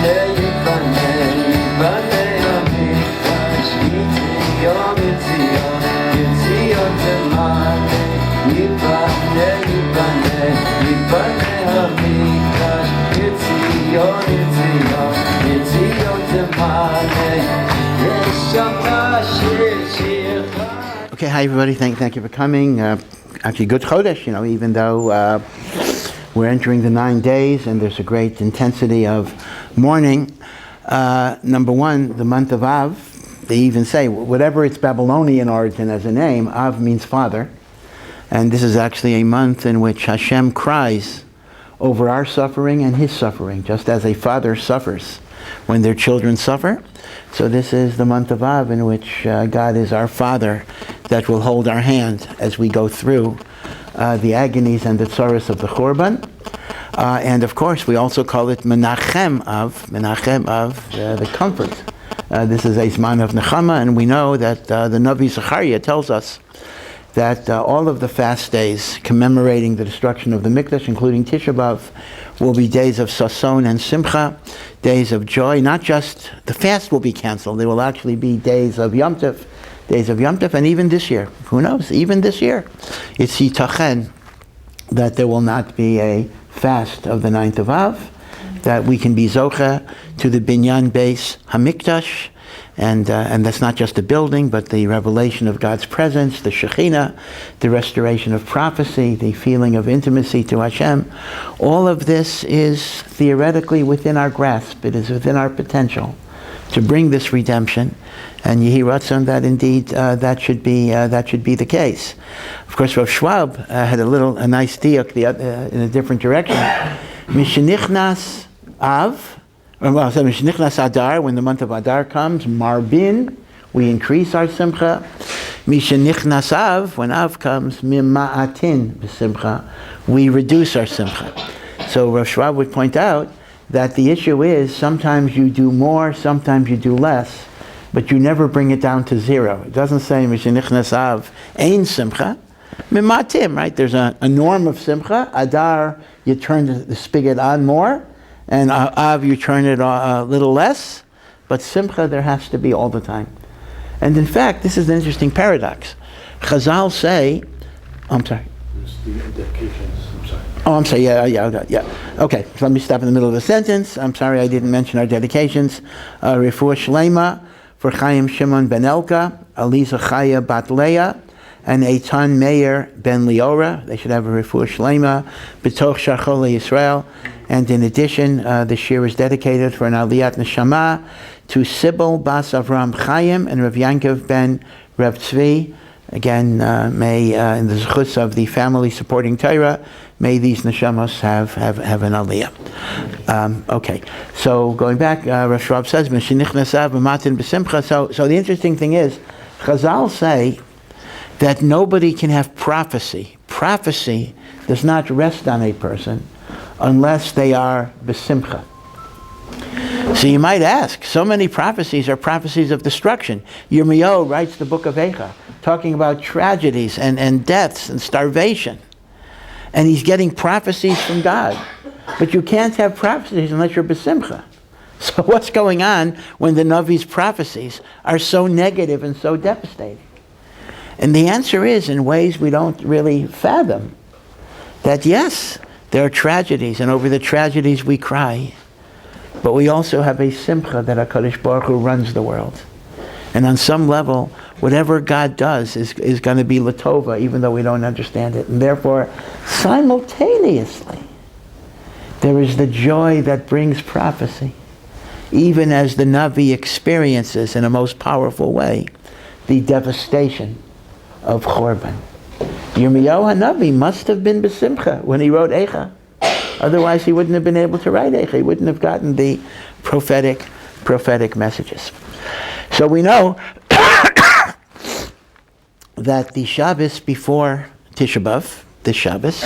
Okay, hi everybody. Thank you for coming. Actually, good Chodesh. Even though we're entering the 9 days and there's a great intensity of mourning. Number one, the month of Av. They even say whatever its Babylonian origin as a name, Av means father, and this is actually a month in which Hashem cries over our suffering and His suffering, just as a father suffers when their children suffer. So this is the month of Av in which God is our Father that will hold our hand as we go through the agonies and the tzoros of the Churban. And of course we also call it Menachem Av, the comfort. This is a Zman of Nechama, and we know that the Navi Zechariah tells us that all of the fast days commemorating the destruction of the Mikdash, including Tisha B'Av, will be days of Sason and Simcha, days of joy. Not just the fast will be canceled, there will actually be days of Yankev, and even this year, who knows, even this year, it's Yitachen that there will not be a fast of the 9th of Av, that we can be Zocha to the Binyan Beis HaMikdash, and that's not just the building, but the revelation of God's presence, the Shekhinah, the restoration of prophecy, the feeling of intimacy to Hashem. All of this is theoretically within our grasp. It is within our potential to bring this redemption, and Yehi Ratzon that indeed that should be the case. Of course, Rav Schwab had a nice diuk in a different direction. Mishenichnas Av. Mishenichnas Adar, when the month of Adar comes, Marbin, we increase our simcha. Mishenichnas Av, when Av comes, Mima'atin b'simcha, we reduce our simcha. So Rav Schwab would point out that the issue is sometimes you do more, sometimes you do less, but you never bring it down to zero. It doesn't say Mishenichnas Av ein simcha. Mimatim, right? There's a norm of simcha. Adar, you turn the spigot on more, and Av, you turn it a little less, but Simcha there has to be all the time. And in fact, this is an interesting paradox. Chazal say, I'm sorry. It's the dedications, I'm sorry. Oh, I'm sorry, yeah. Okay, so let me stop in the middle of the sentence. I'm sorry I didn't mention our dedications. Refua Shelema for Chaim, Shimon ben Elka, Aliza Chaya bat Leah, and Eitan, Meir ben Liora. They should have a Refua Shelema, B'toch Sharchol Yisrael. And in addition, the shir is dedicated for an Aliyat Neshamot to Sybil bas Avrohom Chaim and Rav Yankev ben Rav Tzvi. Again, may in the zechus of the family supporting Torah, may these Neshamos have an Aliyah. Okay, so going back, Rav Schwab says, so the interesting thing is, Chazal say that nobody can have prophecy. Prophecy does not rest on a person unless they are besimcha. So you might ask, so many prophecies are prophecies of destruction. Yirmiyahu writes the book of Eicha, talking about tragedies and deaths and starvation. And he's getting prophecies from God. But you can't have prophecies unless you're besimcha. So what's going on when the Navi's prophecies are so negative and so devastating? And the answer is, in ways we don't really fathom, that yes, there are tragedies, and over the tragedies we cry. But we also have a simcha that HaKadosh Baruch Hu runs the world. And on some level, whatever God does is going to be latova, even though we don't understand it. And therefore, simultaneously, there is the joy that brings prophecy. Even as the Navi experiences in a most powerful way the devastation of Churban. Yirmiyahu HaNavi must have been besimcha when he wrote Eicha. Otherwise he wouldn't have been able to write Eicha. He wouldn't have gotten the prophetic messages. So we know that the Shabbos before Tisha B'Av, this Shabbos,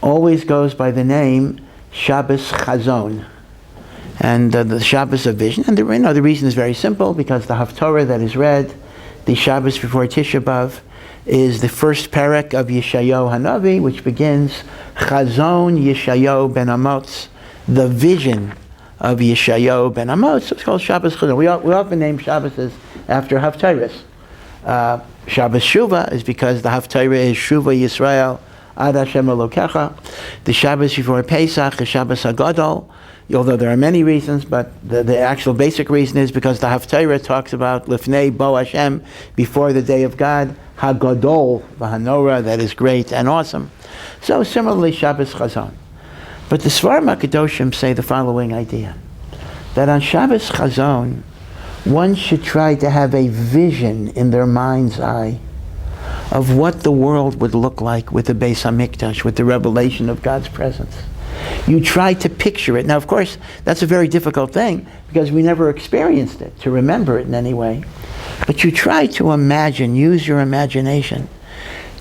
always goes by the name Shabbos Chazon. And the Shabbos of vision. And the reason is very simple, because the Haftorah that is read, the Shabbos before Tisha B'Av, is the first parak of Yeshayahu HaNavi, which begins Chazon Yeshayahu ben Amoz, the vision of Yeshayahu ben Amos. So it's called Shabbos Chazon. We often name Shabbos after Haftarahs. Shabbos Shuvah is because the Haftarah is Shuvah Yisrael Ad Hashem Elokecha. The Shabbos before Pesach is Shabbos HaGadol, although there are many reasons, but the actual basic reason is because the Haftarah talks about Lifnei Bo Hashem, before the day of God, HaGadol, V'Hanora, that is great and awesome. So similarly, Shabbos Chazon. But the Svarim HaKadoshim say the following idea, that on Shabbos Chazon, one should try to have a vision in their mind's eye of what the world would look like with the Beis HaMikdash, with the revelation of God's presence. You try to picture it. Now, of course, that's a very difficult thing because we never experienced it, to remember it in any way. But you try to imagine, use your imagination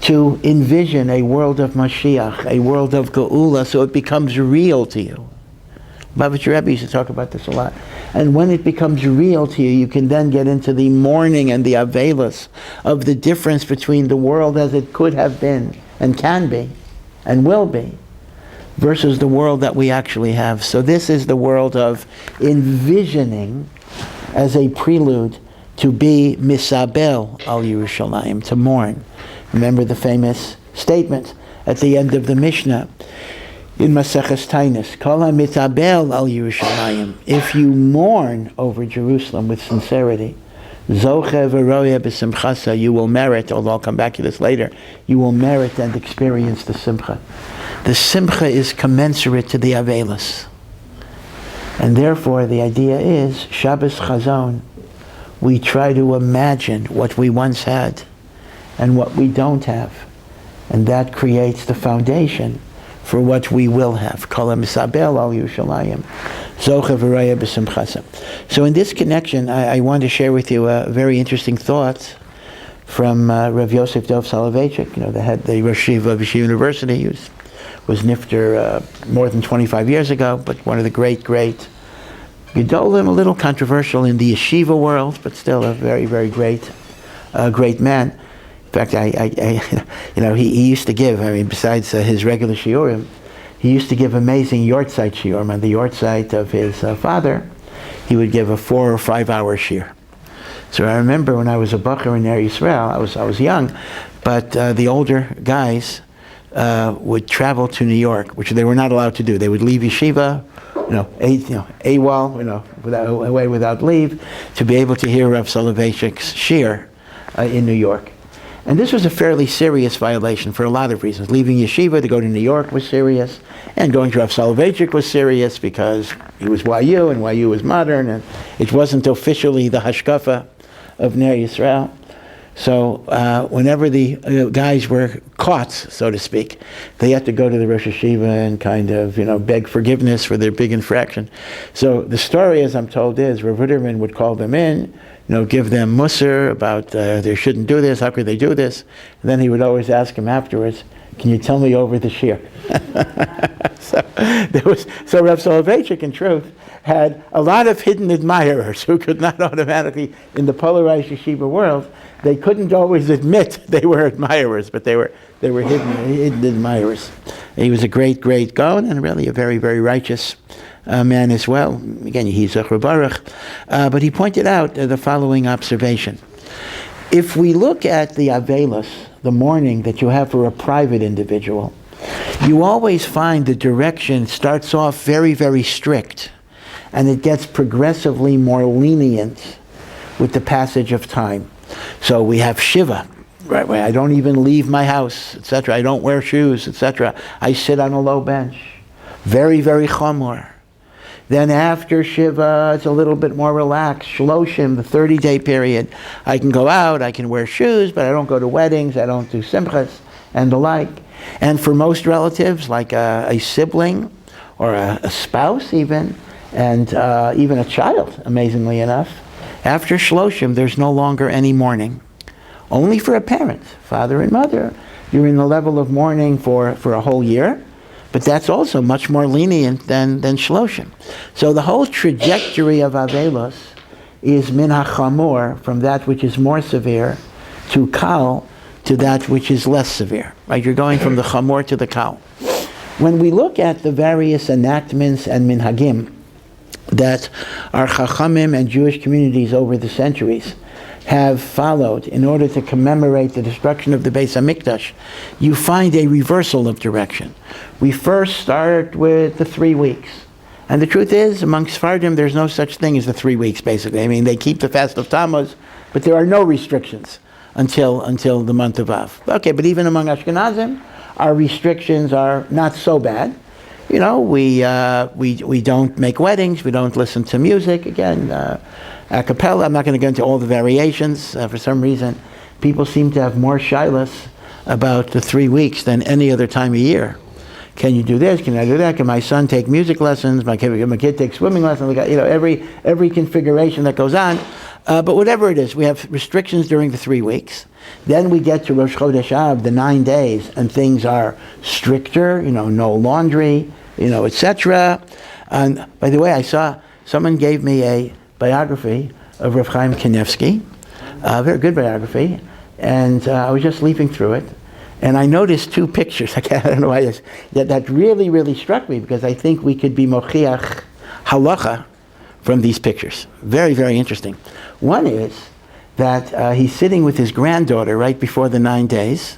to envision a world of Moshiach, a world of Geula, so it becomes real to you. Bavitcher Rebbe used to talk about this a lot. And when it becomes real to you, you can then get into the mourning and the avelos of the difference between the world as it could have been and can be and will be versus the world that we actually have. So this is the world of envisioning as a prelude to be misabel al Yerushalayim, to mourn. Remember the famous statement at the end of the Mishnah in Maseches Tainis, Kol ha-mitabel al Yerushalayim, if you mourn over Jerusalem with sincerity, Zoche v'roya b'simchasa, you will merit, although I'll come back to this later, you will merit and experience the simcha. The simcha is commensurate to the avelos. And therefore the idea is, Shabbos Chazon, we try to imagine what we once had and what we don't have. And that creates the foundation for what we will have. Kol ha-misabel al Yerushalayim, zoche v'roya b'simchasa. So in this connection, I want to share with you a very interesting thought from Rav Yosef Dov Soloveitchik, the Rosh Yeshiva of Yeshiva University. He was nifter more than 25 years ago, but one of the great Gedolim, a little controversial in the yeshiva world, but still a very, very great man. In fact, he used to give, besides his regular shiurim, he used to give amazing yortzeit shiurim. On the yortzeit of his father, he would give a 4 or 5 hour shiur. So I remember when I was a bacher in Eretz Yisrael, I was young, but the older guys would travel to New York, which they were not allowed to do. They would leave yeshiva, AWOL, away without leave, to be able to hear Rav Soloveitchik's shiur in New York. And this was a fairly serious violation for a lot of reasons. Leaving yeshiva to go to New York was serious, and going to Rav Soloveitchik was serious because he was YU, and YU was modern, and it wasn't officially the hashkafa of Ner Yisrael. So whenever the guys were caught, so to speak, they had to go to the Rosh Yeshiva and kind of, beg forgiveness for their big infraction. So the story, as I'm told, is Rav Ruderman would call them in, give them musar about they shouldn't do this, how could they do this? And then he would always ask him afterwards, can you tell me over the shiur? So Rav Soloveitchik, in truth, had a lot of hidden admirers who could not automatically, in the polarized yeshiva world, they couldn't always admit they were admirers, but they were hidden admirers. He was a great Gaon, and really a very, very righteous man as well. Again, he's a Baruch. But he pointed out the following observation. If we look at the avelos, the mourning that you have for a private individual, you always find the direction starts off very, very strict, and it gets progressively more lenient with the passage of time. So we have Shiva, right, where I don't even leave my house, etc. I don't wear shoes, etc. I sit on a low bench. Very, very chamor. Then after Shiva, it's a little bit more relaxed. Shloshim, the 30-day period. I can go out, I can wear shoes, but I don't go to weddings, I don't do simchas, and the like. And for most relatives, like a sibling, or a spouse even, and even a child, amazingly enough, after Shloshim, there's no longer any mourning. Only for a parent, father and mother. You're in the level of mourning for a whole year, but that's also much more lenient than Shloshim. So the whole trajectory of Avelos is min hachamor, from that which is more severe, to kal, to that which is less severe. Right? You're going from the chamor to the kal. When we look at the various enactments and minhagim that our Chachamim and Jewish communities over the centuries have followed in order to commemorate the destruction of the Beis HaMikdash, you find a reversal of direction. We first start with the 3 weeks. And the truth is, amongst Sephardim, there's no such thing as the 3 weeks, basically. I mean, they keep the fast of Tammuz, but there are no restrictions until the month of Av. Okay, but even among Ashkenazim, our restrictions are not so bad. You know, we don't make weddings, we don't listen to music. Again, a cappella, I'm not going to go into all the variations. For some reason, people seem to have more shilas about the 3 weeks than any other time of year. Can you do this? Can I do that? Can my son take music lessons? My kid take swimming lessons? You know, every configuration that goes on. But whatever it is, we have restrictions during the 3 weeks. Then we get to Rosh Chodesh Av, the 9 days, and things are stricter. You know, no laundry, you know, etc. And by the way, I saw someone gave me a biography of Rav Chaim Kanievsky, a very good biography, and I was just leafing through it. And I noticed 2 pictures. I don't know why that really, really struck me, because I think we could be Moshiach halacha from these pictures. Very, very interesting. One is that he's sitting with his granddaughter right before the 9 days,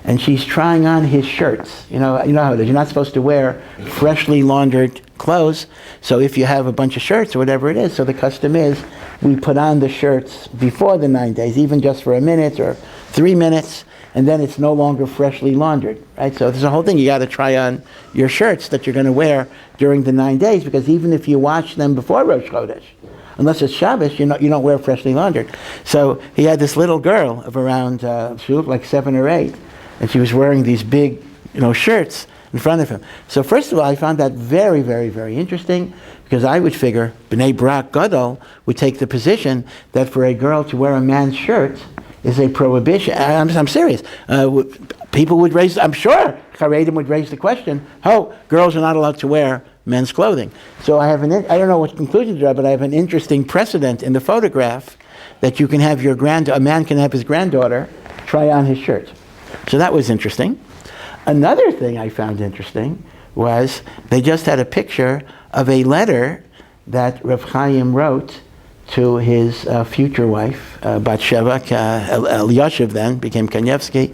and she's trying on his shirts. You know how it is. You're not supposed to wear freshly laundered clothes. So if you have a bunch of shirts or whatever it is, so the custom is we put on the shirts before the 9 days, even just for a minute or 3 minutes. And then it's no longer freshly laundered, right? So there's a whole thing. You got to try on your shirts that you're going to wear during the 9 days, because even if you wash them before Rosh Chodesh, unless it's Shabbos, you don't wear freshly laundered. So he had this little girl of around, she looked like 7 or 8, and she was wearing these big, shirts in front of him. So first of all, I found that very, very, very interesting, because I would figure B'nai Brak Gadol would take the position that for a girl to wear a man's shirt is a prohibition. I'm serious. People would raise, I'm sure Charedim would raise the question, girls are not allowed to wear men's clothing. So I don't know what conclusion to draw, but I have an interesting precedent in the photograph that you can have a man can have his granddaughter try on his shirt. So that was interesting. Another thing I found interesting was they just had a picture of a letter that Rav Chaim wrote to his future wife, Bat Sheva, Elyashiv then, became Kanievsky,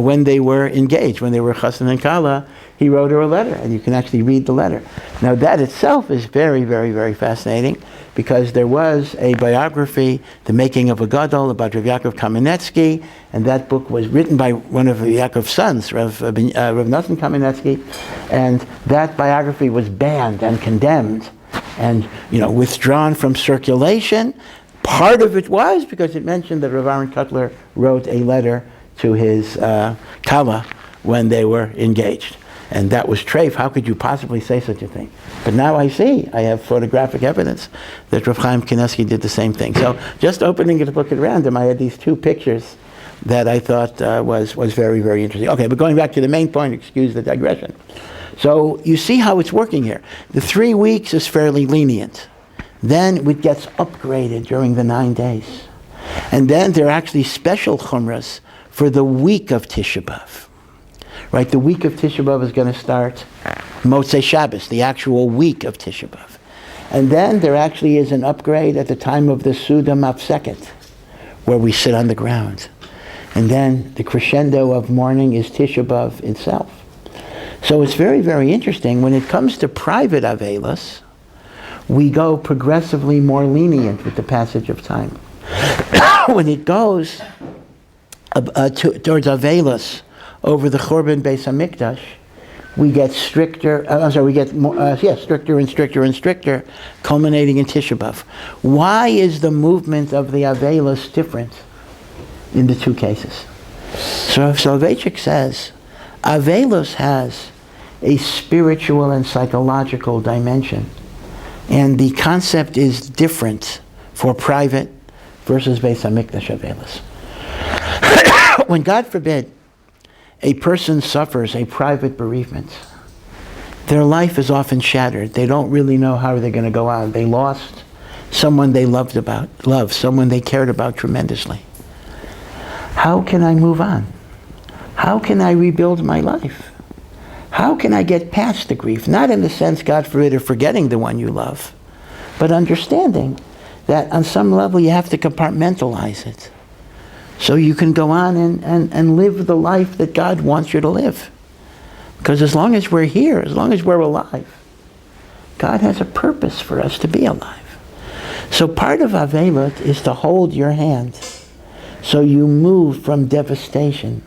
when they were engaged, when they were Chassan and Kala, he wrote her a letter, and you can actually read the letter. Now that itself is very, very, very fascinating, because there was a biography, The Making of a Gadol, about Rav Yaakov Kamenetsky, and that book was written by one of Yaakov's sons, Rav Nosson Kamenetsky, and that biography was banned and condemned and withdrawn from circulation. Part of it was because it mentioned that Rav Aaron Kotler wrote a letter to his Kala when they were engaged. And that was treif. How could you possibly say such a thing? But now I have photographic evidence that Rav Chaim Kanievsky did the same thing. So just opening the book at random, I had these 2 pictures that I thought was very, very interesting. Okay, but going back to the main point, excuse the digression. So you see how it's working here. The 3 weeks is fairly lenient. Then it gets upgraded during the 9 days. And then there are actually special chumras for the week of Tisha B'Av. Right, the week of Tisha B'Av is going to start Motzei Shabbos, the actual week of Tisha B'Av. And then there actually is an upgrade at the time of the Suda Mafseket, where we sit on the ground. And then the crescendo of mourning is Tisha B'Av itself. So it's very, very interesting. When it comes to private Avelos, we go progressively more lenient with the passage of time. When it goes towards Avelos over the Churban Beis HaMikdash, we get stricter. Stricter and stricter and stricter, culminating in Tisha B'Av. Why is the movement of the Avelos different in the 2 cases? So Soloveitchik says Avelos has a spiritual and psychological dimension, and the concept is different for private versus Beis HaMikdash Avelos. When, God forbid, a person suffers a private bereavement, their life is often shattered. They don't really know how they're going to go on. They lost someone they loved, someone they cared about tremendously. How can I move on? How can I rebuild my life? How can I get past the grief? Not in the sense, God forbid, of forgetting the one you love, but understanding that on some level you have to compartmentalize it so you can go on and live the life that God wants you to live. Because as long as we're here, as long as we're alive, God has a purpose for us to be alive. So part of Avelut is to hold your hand so you move from devastation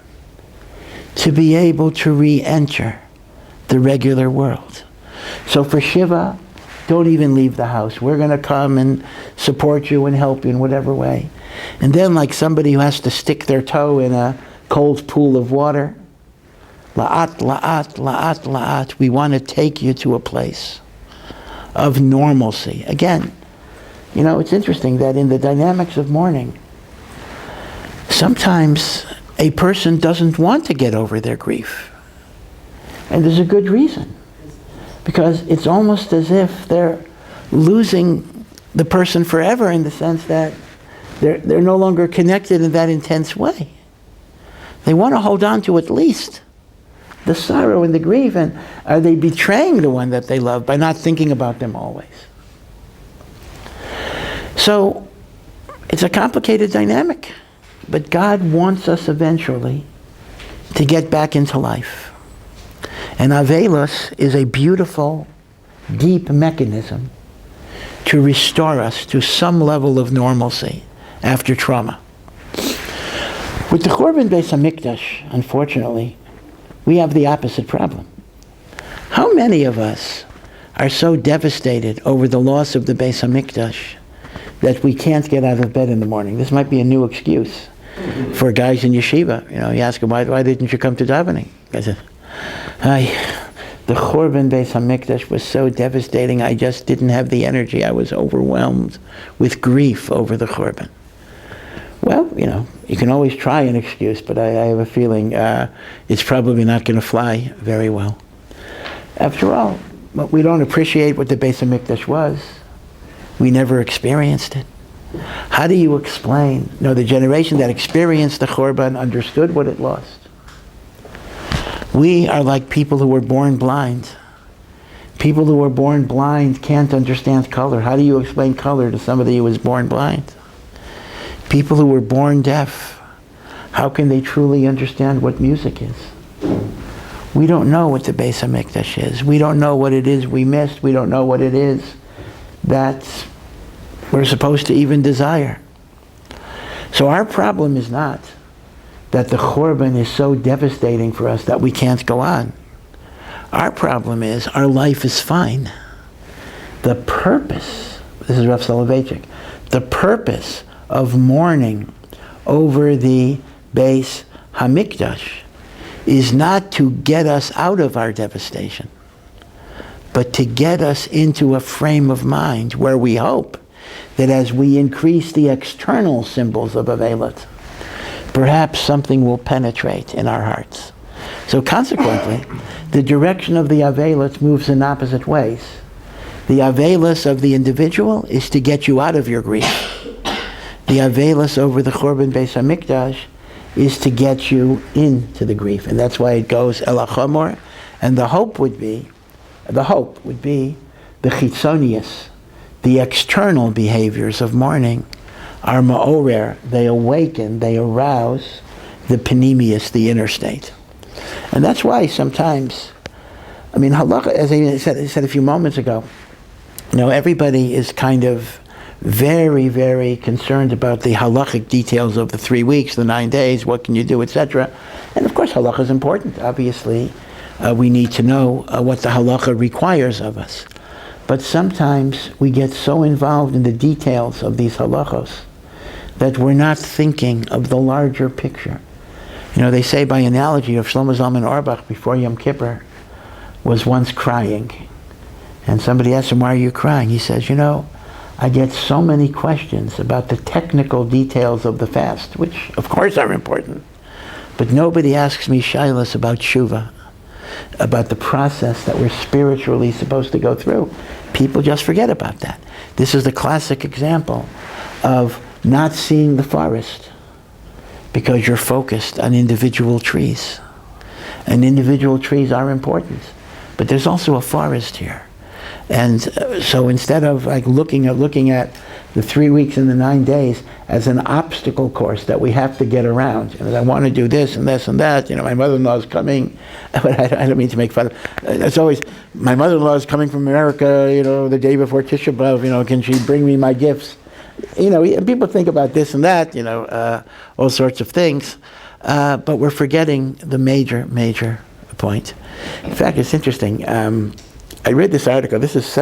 to be able to re-enter the regular world. So for Shiva, don't even leave the house. We're going to come and support you and help you in whatever way. And then, like somebody who has to stick their toe in a cold pool of water, la'at, la'at, la'at, la'at, we want to take you to a place of normalcy. Again, you know, it's interesting that in the dynamics of mourning, sometimes a person doesn't want to get over their grief. And there's a good reason. Because it's almost as if they're losing the person forever, in the sense that they're no longer connected in that intense way. They want to hold on to at least the sorrow and the grief, and are they betraying the one that they love by not thinking about them always? So it's a complicated dynamic, but God wants us eventually to get back into life. And Avelos is a beautiful, deep mechanism to restore us to some level of normalcy after trauma. With the Churban Beis HaMikdash, unfortunately, we have the opposite problem. How many of us are so devastated over the loss of the Beis HaMikdash that we can't get out of bed in the morning? This might be a new excuse for guys in yeshiva. You know, you ask them, why didn't you come to davening? I said, the Churban Beis HaMikdash was so devastating, I just didn't have the energy. I was overwhelmed with grief over the Churban. Well, you know, you can always try an excuse, but I have a feeling it's probably not going to fly very well. After all, we don't appreciate what the Beis HaMikdash was. We never experienced it. How do you explain? No, the generation that experienced the Churban understood what it lost. We are like people who were born blind. People who were born blind can't understand color. How do you explain color to somebody who was born blind? People who were born deaf, how can they truly understand what music is? We don't know what the Beis HaMikdash is. We don't know what it is we missed. We don't know what it is that we're supposed to even desire. So our problem is not that the Churban is so devastating for us that we can't go on. Our problem is our life is fine. The purpose, this is Rav Soloveitchik, the purpose of mourning over the Beis HaMikdash is not to get us out of our devastation, but to get us into a frame of mind where we hope that as we increase the external symbols of Avelut, perhaps something will penetrate in our hearts. So consequently, the direction of the Avelut moves in opposite ways. The Avelos of the individual is to get you out of your grief. The Avelos over the Churban Beis HaMikdash is to get you into the grief. And that's why it goes El HaChamor. And the hope would be the chitzonius, the external behaviors of mourning are ma'orer, they awaken, they arouse the panemius, the inner state. And that's why sometimes, I mean, halacha, as I said a few moments ago, you know, everybody is kind of very, very concerned about the halachic details of the 3 weeks, the 9 days, what can you do, etc. And of course, halacha is important. Obviously, we need to know what the halacha requires of us. But sometimes we get so involved in the details of these halachos that we're not thinking of the larger picture. You know, they say by analogy of Shlomo Zalman Auerbach before Yom Kippur was once crying. And somebody asked him, why are you crying? He says, you know, I get so many questions about the technical details of the fast, which of course are important. But nobody asks me shaylas about tshuva, about the process that we're spiritually supposed to go through. People just forget about that. This is the classic example of not seeing the forest because you're focused on individual trees. And individual trees are important, but there's also a forest here. And so instead of like looking at the 3 weeks and the 9 days as an obstacle course that we have to get around, I want to do this and this and that. My mother-in-law is coming, but I don't mean to make fun of. It's always my mother-in-law is coming from America. The day before Tisha B'av. Can she bring me my gifts? People think about this and that. All sorts of things, but we're forgetting the major point. In fact, it's interesting. I read this article. This is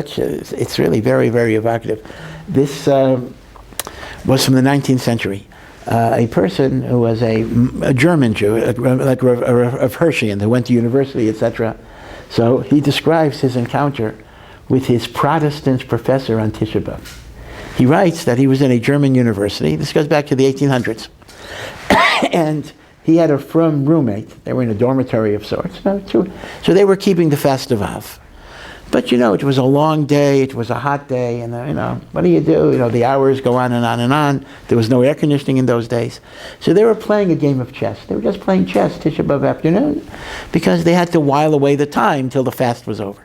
it's really very, very evocative. This was from the 19th century. A person who was a German Jew, like of Hersheyan, who went to university, etc. So he describes his encounter with his Protestant professor on Tisha B'av. He writes that he was in a German university. This goes back to the 1800s. And he had a frum roommate. They were in a dormitory of sorts. So they were keeping the fast of Av. But it was a long day, it was a hot day, and what do? The hours go on and on and on. There was no air conditioning in those days. So they were playing a game of chess. They were just playing chess, Tisha B'av afternoon, because they had to while away the time till the fast was over.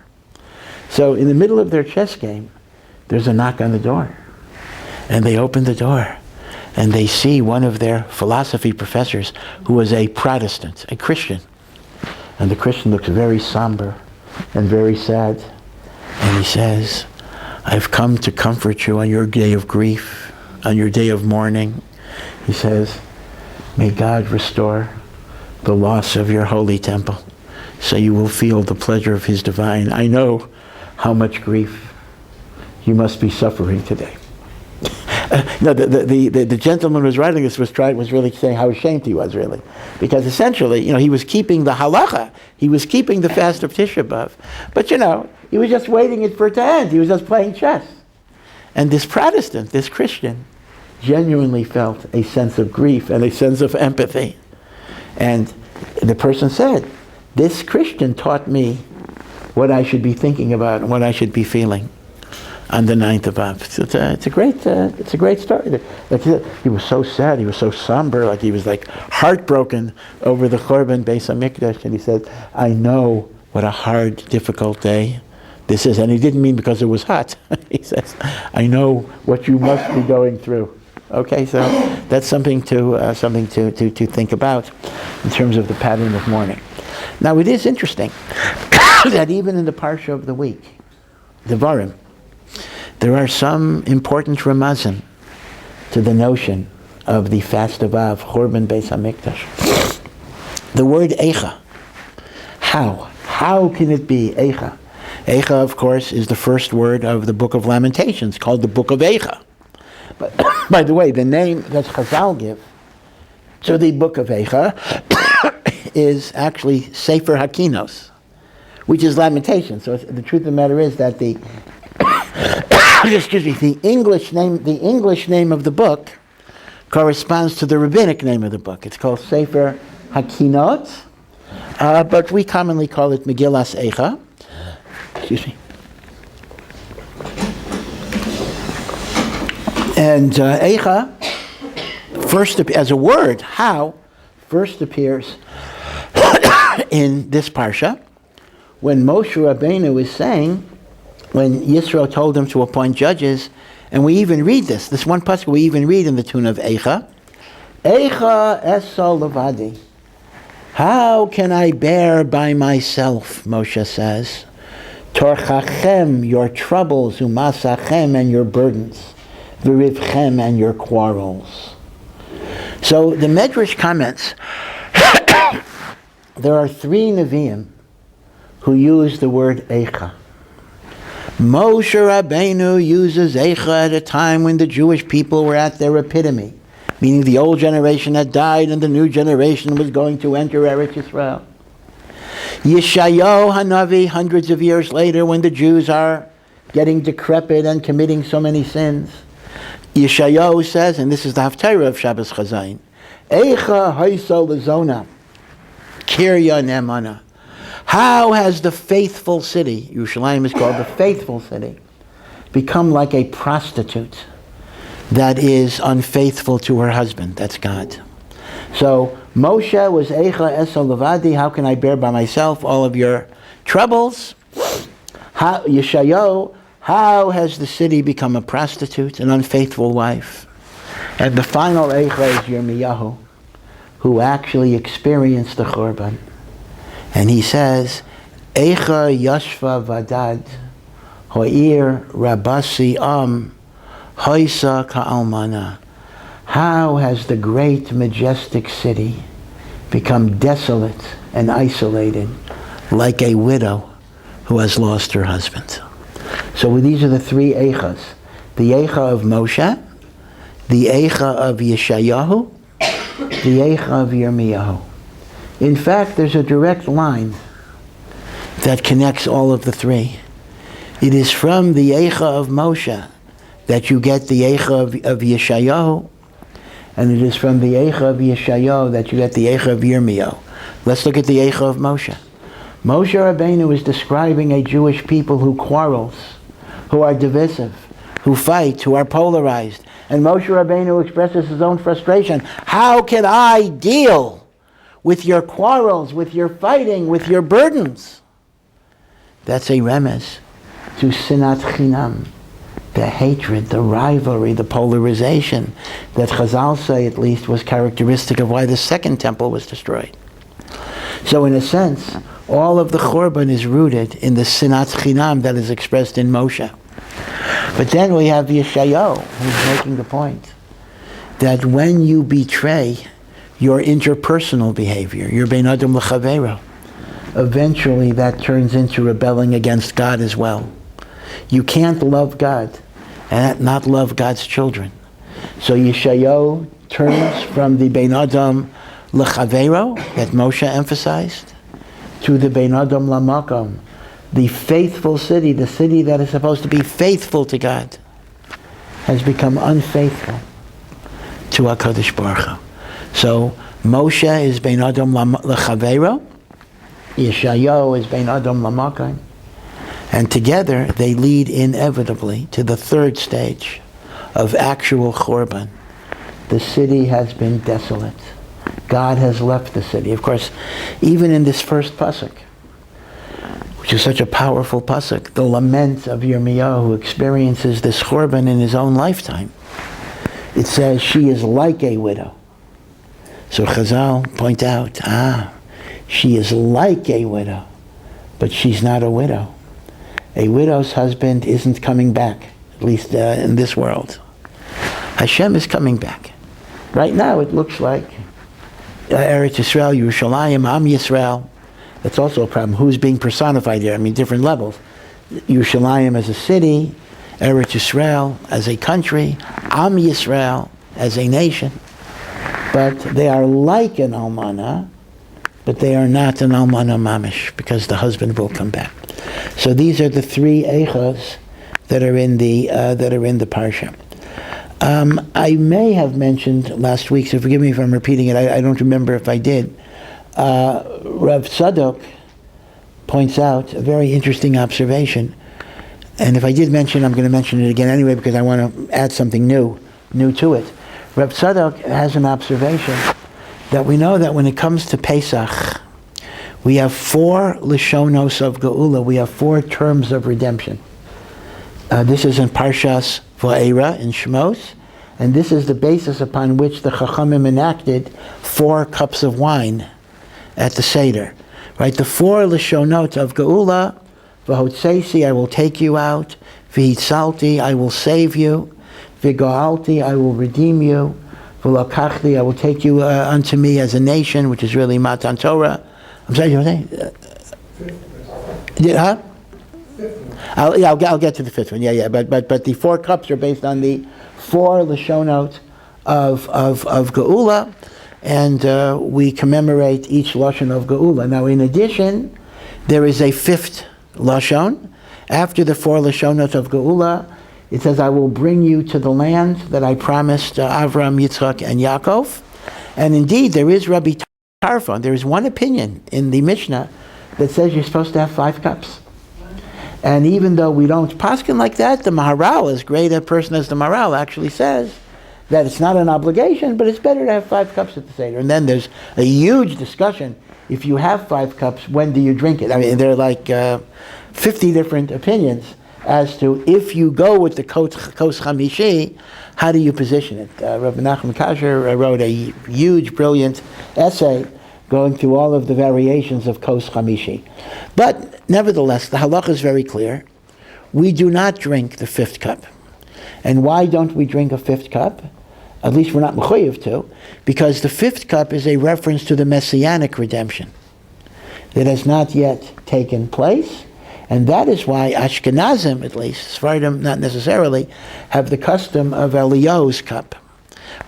So in the middle of their chess game, there's a knock on the door. And they open the door, and they see one of their philosophy professors who was a Protestant, a Christian. And the Christian looks very somber and very sad. And he says, I've come to comfort you on your day of grief, on your day of mourning. He says, may God restore the loss of your holy temple, so you will feel the pleasure of his divine. I know how much grief you must be suffering today. The gentleman who was writing this was really saying how ashamed he was, really, because essentially, he was keeping the halacha, he was keeping the fast of Tisha B'av, but he was just waiting for it to end. He was just playing chess. And this Protestant, this Christian, genuinely felt a sense of grief and a sense of empathy. And the person said, "This Christian taught me what I should be thinking about and what I should be feeling on the 9th of Av." It's a great story. He was so sad, he was so somber, he was heartbroken over the Churban Beis HaMikdash, and he said, "I know what a hard, difficult day this is," and he didn't mean because it was hot. He says, "I know what you must be going through." Okay, so that's something to think about in terms of the pattern of mourning. Now, it is interesting that even in the Parsha of the week, Devarim, there are some important ramazim to the notion of the fast of Av, Churban Beis HaMikdash. The word Eicha. How can it be Eicha? Eicha, of course, is the first word of the Book of Lamentations, called the Book of Eicha. But, by the way, the name that Chazal give to the Book of Eicha is actually Sefer Hakinos, which is Lamentations. So the truth of the matter is that the English name of the book corresponds to the rabbinic name of the book. It's called Sefer Hakinot, but we commonly call it Megillas Eicha. Excuse me. And Eicha, first as a word, first appears in this Parsha when Moshe Rabbeinu is saying, when Yisro told him to appoint judges, and we even read this one pasuk we even read in the tune of Eicha, Eicha esal levadi. How can I bear by myself, Moshe says, torchachem, your troubles, umasachem, and your burdens, v'rivchem, and your quarrels. So the Medrash comments, there are 3 Nevi'im who use the word Eicha. Moshe Rabbeinu uses Eicha at a time when the Jewish people were at their epitome, meaning the old generation had died and the new generation was going to enter Eretz Yisrael. Yeshayahu Hanavi, hundreds of years later, when the Jews are getting decrepit and committing so many sins, Yeshayahu says, and this is the Haftarah of Shabbat Chazon, Eicha haisa lezona, kirya ne'emana. How has the faithful city, Yerushalayim is called the faithful city, become like a prostitute that is unfaithful to her husband? That's God. So Moshe was Eicha esal levadi. How can I bear by myself all of your troubles? How has the city become a prostitute, an unfaithful wife? And the final Eicha is Yirmiyahu, who actually experienced the Churban. And he says, Eicha Yashva Vadad, Ho'ir Rabasi Hoisa Ka'almana. How has the great, majestic city become desolate and isolated, like a widow who has lost her husband? So these are the three Eichas. The Eicha of Moshe, the Eicha of Yeshayahu, the Eicha of Yirmiyahu. In fact, there's a direct line that connects all of the three. It is from the Eicha of Moshe that you get the Eicha of Yeshayahu, and it is from the Eicha of Yeshayahu that you get the Eicha of Yirmiyahu. Let's look at the Eicha of Moshe. Moshe Rabbeinu is describing a Jewish people who quarrels, who are divisive, who fight, who are polarized. And Moshe Rabbeinu expresses his own frustration. How can I deal with your quarrels, with your fighting, with your burdens? That's a remez to sinat chinam, the hatred, the rivalry, the polarization that Chazal say at least was characteristic of why the second temple was destroyed. So in a sense, all of the Churban is rooted in the sinat chinam that is expressed in Moshe. But then we have Yeshayahu, who's making the point that when you betray your interpersonal behavior, your bein adam l'chavero, eventually that turns into rebelling against God as well. You can't love God and not love God's children. So Yeshayahu turns from the bein adam l'chavero that Moshe emphasized to the bein adam l'makom, the faithful city, the city that is supposed to be faithful to God, has become unfaithful to HaKadosh Baruch Hu. So Moshe is bein adam l'chavero, Yeshayahu is bein adam l'makom, and together they lead inevitably to the third stage of actual Churban. The city has been desolate. God has left the city. Of course, even in this first pasuk, which is such a powerful pasuk, the lament of Yirmiyahu, who experiences this Churban in his own lifetime. It says, she is like a widow. So Chazal point out, she is like a widow, but she's not a widow. A widow's husband isn't coming back, at least in this world. Hashem is coming back. Right now it looks like Eretz Yisrael, Yerushalayim, Am Yisrael. That's also a problem. Who's being personified here? I mean, different levels. Yerushalayim as a city, Eretz Yisrael as a country, Am Yisrael as a nation. But they are like an almana, but they are not an almana mamish, because the husband will come back. So these are the three eichas that are in the parsha. I may have mentioned last week, so forgive me if I'm repeating it. I don't remember if I did. Rav Tzadok points out a very interesting observation, and if I did mention, I'm going to mention it again anyway because I want to add something new to it. Rav Tzadok has an observation that we know that when it comes to Pesach, we have 4 Lishonos of Geula, we have 4 terms of redemption. This is in Parshas Va'era in Shmos, and this is the basis upon which the Chachamim enacted 4 cups of wine at the Seder. Right, the 4 Lishonot of Geula, V'hotzeisi, I will take you out, V'hitzalti, I will save you, V'goalti, I will redeem you, V'lakachti, I will take you unto me as a nation, which is really Matan Torah. I'm sorry, you were saying? Huh? I'll get to the 5th one. But the 4 cups are based on the 4 Lashonot of Geula, and we commemorate each Lashon of Geula. Now, in addition, there is a 5th Lashon. After the 4 Lashonot of Geula, it says, I will bring you to the land that I promised Avrohom, Yitzchak, and Yaakov. And indeed, there is Rabbi Tarfon. There is one opinion in the Mishnah that says you're supposed to have 5 cups. And even though we don't paskin like that, the Maharal, as great a person as the Maharal, actually says that it's not an obligation, but it's better to have 5 cups at the Seder. And then there's a huge discussion. If you have 5 cups, when do you drink it? I mean, they're like 50 different opinions as to if you go with the Kos Chamishi, how do you position it? Rabbi Nachman Kasher wrote a huge, brilliant essay going through all of the variations of Kos Chamishi. But nevertheless, the halacha is very clear. We do not drink the fifth cup. And why don't we drink a fifth cup? At least we're not mechuyev to, because the fifth cup is a reference to the messianic redemption that has not yet taken place. And that is why Ashkenazim, at least, Sephardim not necessarily, have the custom of Eliyahu's cup,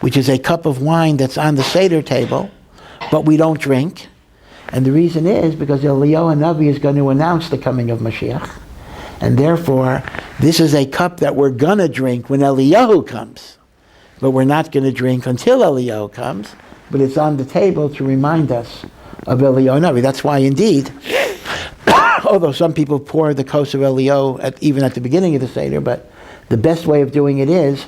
which is a cup of wine that's on the Seder table, but we don't drink. And the reason is because Eliyahu Hanavi is going to announce the coming of Moshiach. And therefore, this is a cup that we're going to drink when Eliyahu comes. But we're not going to drink until Eliyahu comes. But it's on the table to remind us of Eliyahu Hanavi. That's why, indeed, although some people pour the kos of Eliyahu even at the beginning of the Seder, but the best way of doing it is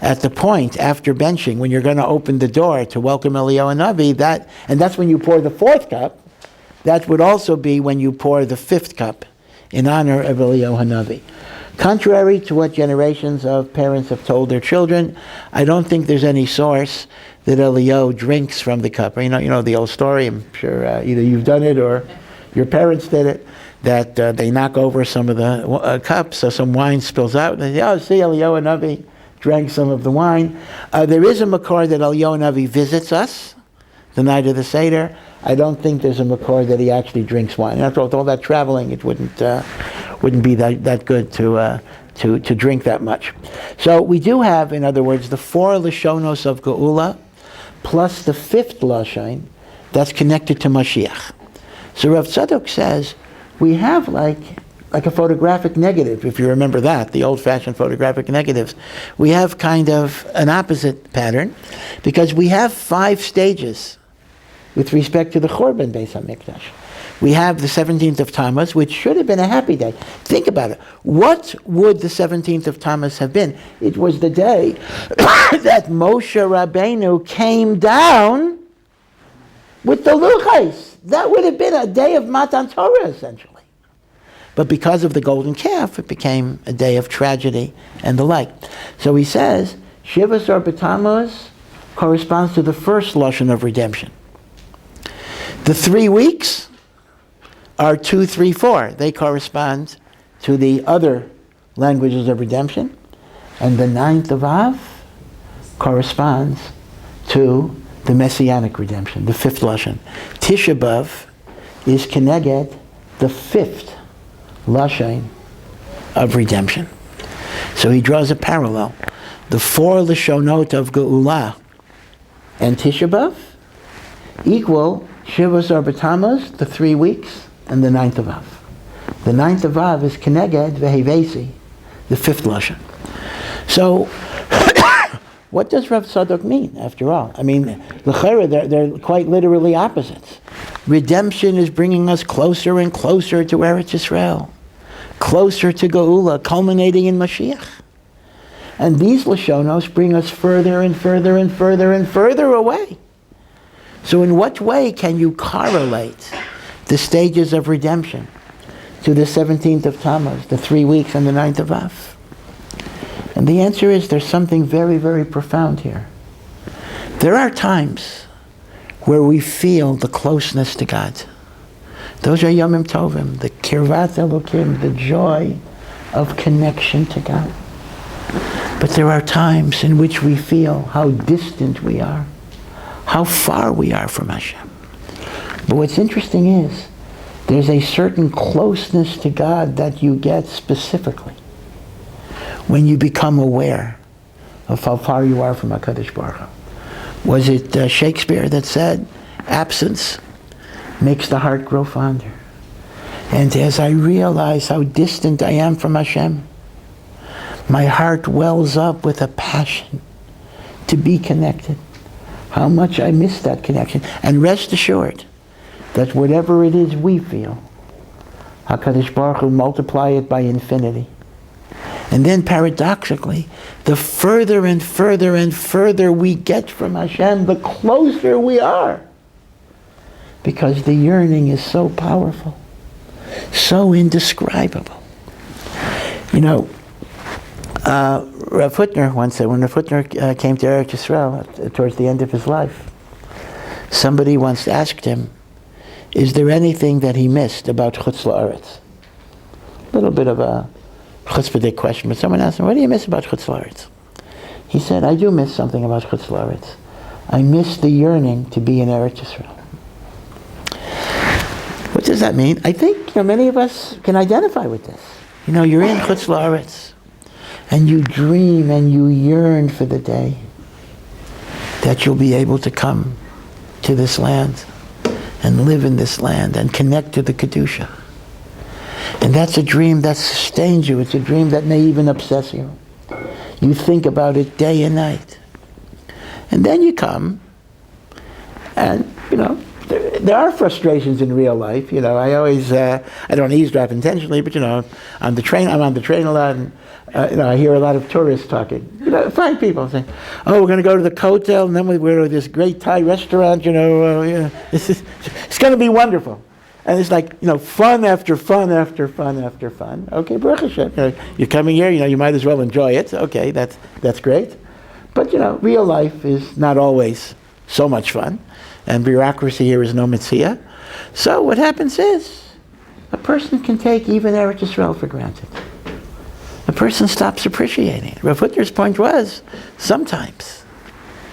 at the point after benching, when you're going to open the door to welcome Eliyahu Hanavi, and that's when you pour the fourth cup. That would also be when you pour the fifth cup in honor of Eliyahu Hanavi. Contrary to what generations of parents have told their children, I don't think there's any source that Eliyahu drinks from the cup. You know the old story, I'm sure either you've done it or your parents did it, that they knock over some of the cups, so some wine spills out, and they say, oh, see, Eliyahu Hanavi drank some of the wine. There is a makor that Eliyahu Hanavi visits us the night of the Seder. I don't think there's a makor that he actually drinks wine. And after all, with all that traveling, it wouldn't be that good to drink that much. So we do have, in other words, the four Lashonos of Geula, plus the fifth Lashon that's connected to Mashiach. So Rav Tzadok says, we have like a photographic negative, if you remember that, the old-fashioned photographic negatives. We have kind of an opposite pattern, because we have 5 stages with respect to the Chorban Beis HaMikdash. We have the 17th of Tammuz, which should have been a happy day. Think about it. What would the 17th of Tammuz have been? It was the day that Moshe Rabbeinu came down with the Luchais. That would have been a day of Matan Torah, essentially. But because of the golden calf, it became a day of tragedy and the like. So he says, Shivas or B'Tammuz corresponds to the first Lashon of redemption. The 3 weeks are 2, 3, 4. They correspond to the other languages of redemption. And the 9th of Av corresponds to the Messianic redemption, the 5th Lashon. Tisha B'Av is Keneged, the 5th Lashon of redemption. So he draws a parallel. The 4 Lashonot of Geula and Tisha B'Av equal Shivas or B'Tammuz, the 3 weeks, and the 9th of Av. The 9th of Av is Keneged Vehevesi, the 5th Lashon. So, what does Rav Tzadok mean, after all? I mean, l'chera, they're quite literally opposites. Redemption is bringing us closer and closer to Eretz Yisrael, closer to Geula, culminating in Mashiach. And these Lashonos bring us further and further and further and further away. So in what way can you correlate the stages of redemption to the 17th of Tammuz, the 3 weeks, and the 9th of Av? And the answer is there's something very, very profound here. There are times where we feel the closeness to God. Those are Yomim Tovim, the Kirvat Elokim, the joy of connection to God. But there are times in which we feel how distant we are, how far we are from Hashem. But what's interesting is there's a certain closeness to God that you get specifically when you become aware of how far you are from HaKadosh Baruch Hu. Was it Shakespeare that said, absence makes the heart grow fonder? And as I realize how distant I am from Hashem, my heart wells up with a passion to be connected. How much I miss that connection. And rest assured that whatever it is we feel, HaKadosh Baruch Hu multiply it by infinity. And then paradoxically, the further and further and further we get from Hashem, the closer we are. Because the yearning is so powerful. so indescribable. You know, Rav Hutner once said, when Rav Hutner came to Eretz Yisrael towards the end of his life, somebody once asked him, is there anything that he missed about Chutz La'aretz? A little bit of a chutzpahdik question, but someone asked him, what do you miss about Chutz La'aretz? He said, I do miss something about Chutz La'aretz. I miss the yearning to be in Eretz Yisrael. What does that mean? I think many of us can identify with this. You're in Chutz La'aretz, and you dream and you yearn for the day that you'll be able to come to this land and live in this land and connect to the Kedusha. And that's a dream that sustains you. It's a dream that may even obsess you. You think about it day and night. And then you come, and, there are frustrations in real life. I always, I don't eavesdrop intentionally, but, I'm on the train a lot, and, I hear a lot of tourists talking. Fine people saying, oh, we're going to go to the Kotel, and then we go to this great Thai restaurant, it's going to be wonderful. And it's like, fun after fun after fun after fun. Okay, Baruch Hashem, you're coming here, you might as well enjoy it. Okay, that's great. But, real life is not always so much fun. And bureaucracy here is no mitzvah. So what happens is, a person can take even Eretz Yisrael for granted. A person stops appreciating it. Rav Hutner's point was, sometimes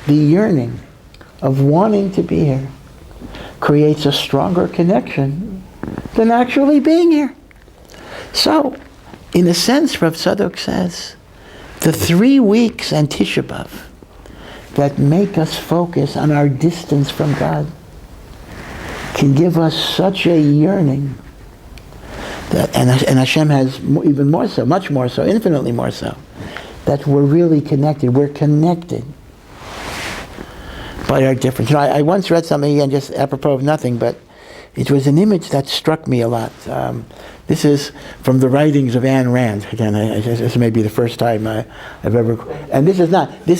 the yearning of wanting to be here creates a stronger connection than actually being here. So, in a sense, Rav Tzadok says, the 3 weeks and Tisha B'Av that make us focus on our distance from God can give us such a yearning that, and Hashem has even more so, much more so, infinitely more so, that we're really connected. We're connected by our difference. I once read something, again, just apropos of nothing, but it was an image that struck me a lot. This is from the writings of Ayn Rand. Again, this may be the first time I've ever... And this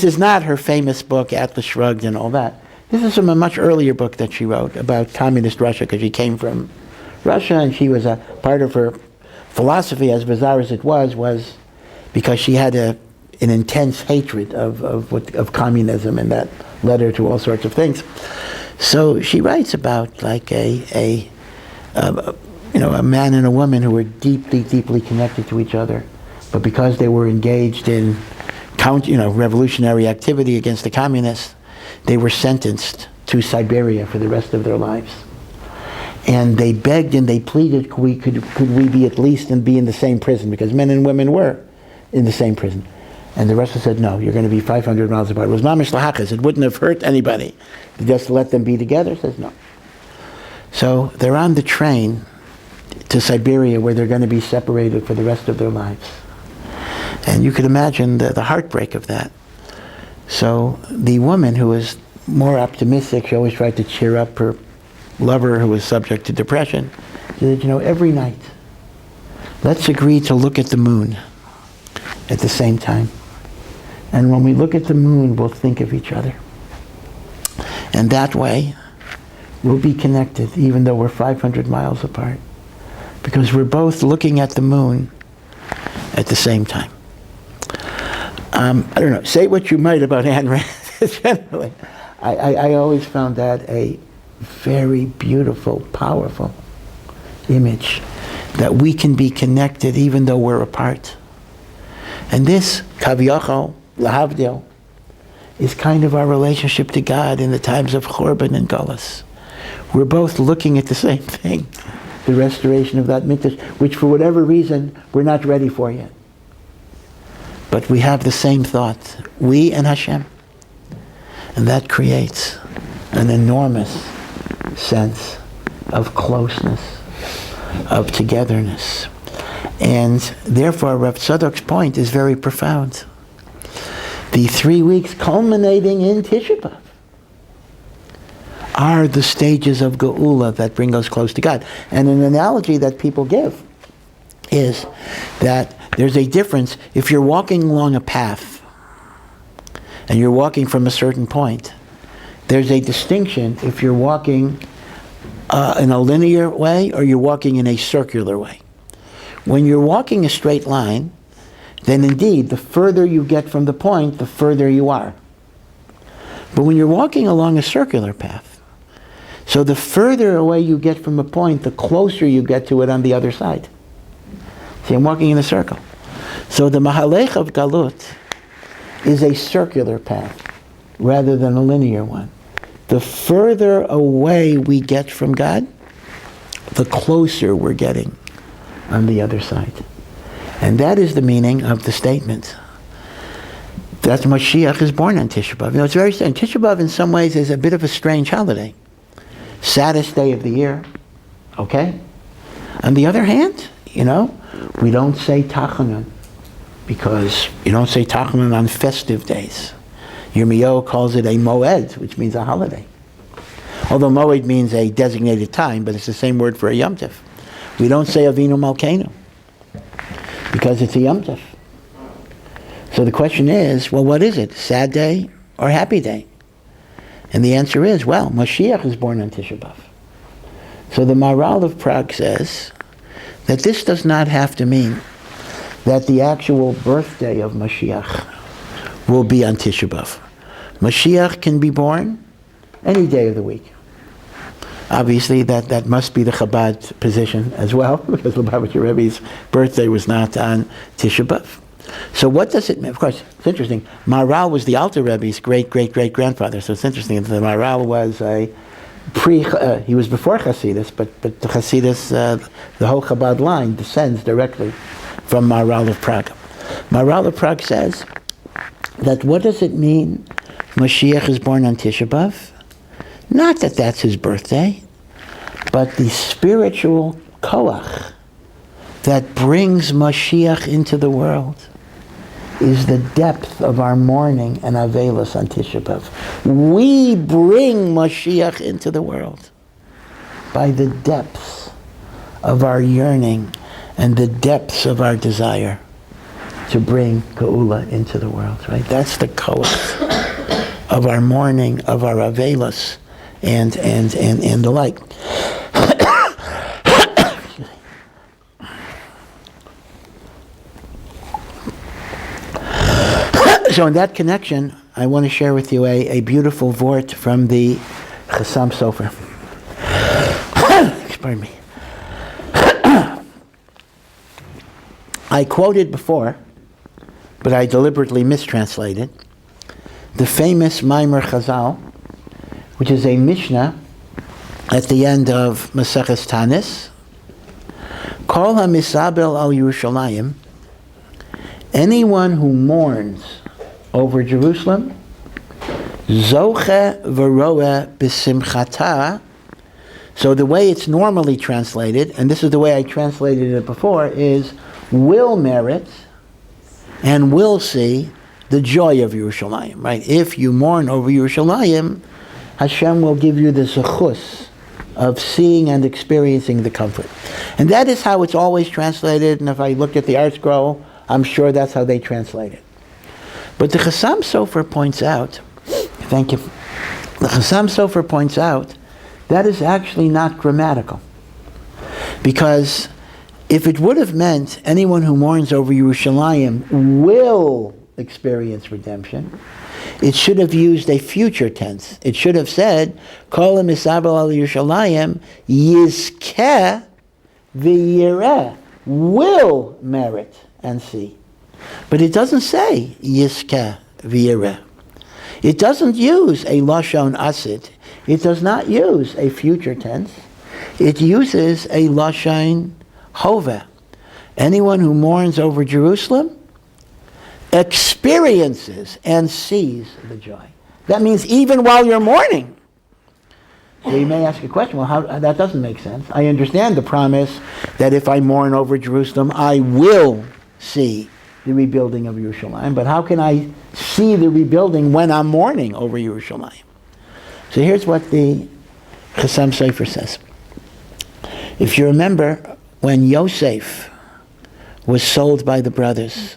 is not her famous book, Atlas Shrugged and all that. This is from a much earlier book that she wrote about communist Russia, because she came from Russia, and she was a part of her philosophy, as bizarre as it was because she had an intense hatred of communism, and that led her to all sorts of things. So she writes about like a man and a woman who were deeply, deeply connected to each other, but because they were engaged in revolutionary activity against the communists, they were sentenced to Siberia for the rest of their lives. And they begged and they pleaded, could we be at least and be in the same prison, because men and women were in the same prison. And the Russia said, no, you're going to be 500 miles apart. It was mamish lahachas. It wouldn't have hurt anybody just to let them be together. It says no. So they're on the train to Siberia, where they're going to be separated for the rest of their lives. And you could imagine the heartbreak of that. So the woman, who was more optimistic, she always tried to cheer up her lover, who was subject to depression. She said, every night, let's agree to look at the moon at the same time. And when we look at the moon, we'll think of each other. And that way, we'll be connected, even though we're 500 miles apart. Because we're both looking at the moon at the same time. I don't know, say what you might about Ayn Rand, generally. I always found that a very beautiful, powerful image, that we can be connected even though we're apart. And this, kaviyachol, lahavdil, is kind of our relationship to God in the times of Churban and Galus. We're both looking at the same thing, the restoration of that mikdash, which for whatever reason we're not ready for yet. But we have the same thought, we and Hashem. And that creates an enormous sense of closeness, of togetherness. And therefore, Rav Tzadok's point is very profound. The 3 weeks culminating in Tisha B'Av are the stages of Geula that bring us close to God. And an analogy that people give is that there's a difference if you're walking along a path and you're walking from a certain point. There's a distinction if you're walking in a linear way or you're walking in a circular way. When you're walking a straight line, then indeed, the further you get from the point, the further you are. But when you're walking along a circular path, so the further away you get from a point, the closer you get to it on the other side. See, I'm walking in a circle. So the Mahalech of Galut is a circular path rather than a linear one. The further away we get from God, the closer we're getting on the other side. And that is the meaning of the statement that Moshiach is born on Tisha B'Av. You know, it's very strange. Tisha B'Av in some ways is a bit of a strange holiday. Saddest day of the year, okay? On the other hand, you know, we don't say Tachanun because you don't say Tachanun on festive days. Yirmiyahu calls it a Moed, which means a holiday. Although Moed means a designated time, but it's the same word for a Yankev. We don't say Avinu Malkeinu because it's a Yankev. So the question is, well, what is it? Sad day or happy day? And the answer is, well, Moshiach is born on Tisha B'Av. So the Maharal of Prague says that this does not have to mean that the actual birthday of Moshiach will be on Tisha B'Av. Moshiach can be born any day of the week. Obviously, that must be the Chabad position as well, because Lubavitcher Rebbe's birthday was not on Tisha B'Av. So what does it mean? Of course, it's interesting. Maharal was the Alter Rebbe's great-great-great-grandfather, so it's interesting that the Maharal was he was before Hasidus, but the Hasidus, the whole Chabad line descends directly from Maharal of Prague. Maharal of Prague says that what does it mean Moshiach is born on Tisha B'Av? Not that that's his birthday, but the spiritual koach that brings Moshiach into the world is the depth of our mourning and avelos on Tisha B'Av. We bring Moshiach into the world by the depths of our yearning and the depths of our desire to bring Geula into the world, right? That's the koach of our mourning, of our avelos, and the like. So in that connection, I want to share with you a beautiful vort from the Chassam Sofer. Pardon me. I quoted before, but I deliberately mistranslated, the famous Maimer Chazal, which is a Mishnah at the end of Maseches Tanis. Kol ha-misabel al Yerushalayim, anyone who mourns over Jerusalem, Zoche v'roeh b'simchata. So the way it's normally translated, and this is the way I translated it before, is will merit and will see the joy of Yerushalayim, right? If you mourn over Yerushalayim, Hashem will give you the zechus of seeing and experiencing the comfort. And that is how it's always translated, and if I look at the art scroll, I'm sure that's how they translate it. But the Chassam Sofer points out, thank you, the Chassam Sofer points out that is actually not grammatical. Because if it would have meant anyone who mourns over Yerushalayim will experience redemption, it should have used a future tense. It should have said, Kol ha-misabel al Yerushalayim yizkeh v'yireh, will merit and see. But it doesn't say yizkeh v'yireh. It doesn't use a lashon asid. It does not use a future tense. It uses a lashon hoveh. Anyone who mourns over Jerusalem experiences and sees the joy. That means even while you're mourning. So you may ask a question, well, that doesn't make sense. I understand the promise that if I mourn over Jerusalem, I will see the rebuilding of Yerushalayim, but how can I see the rebuilding when I'm mourning over Yerushalayim? So here's what the Chassam Sofer says. If you remember, when Yosef was sold by the brothers,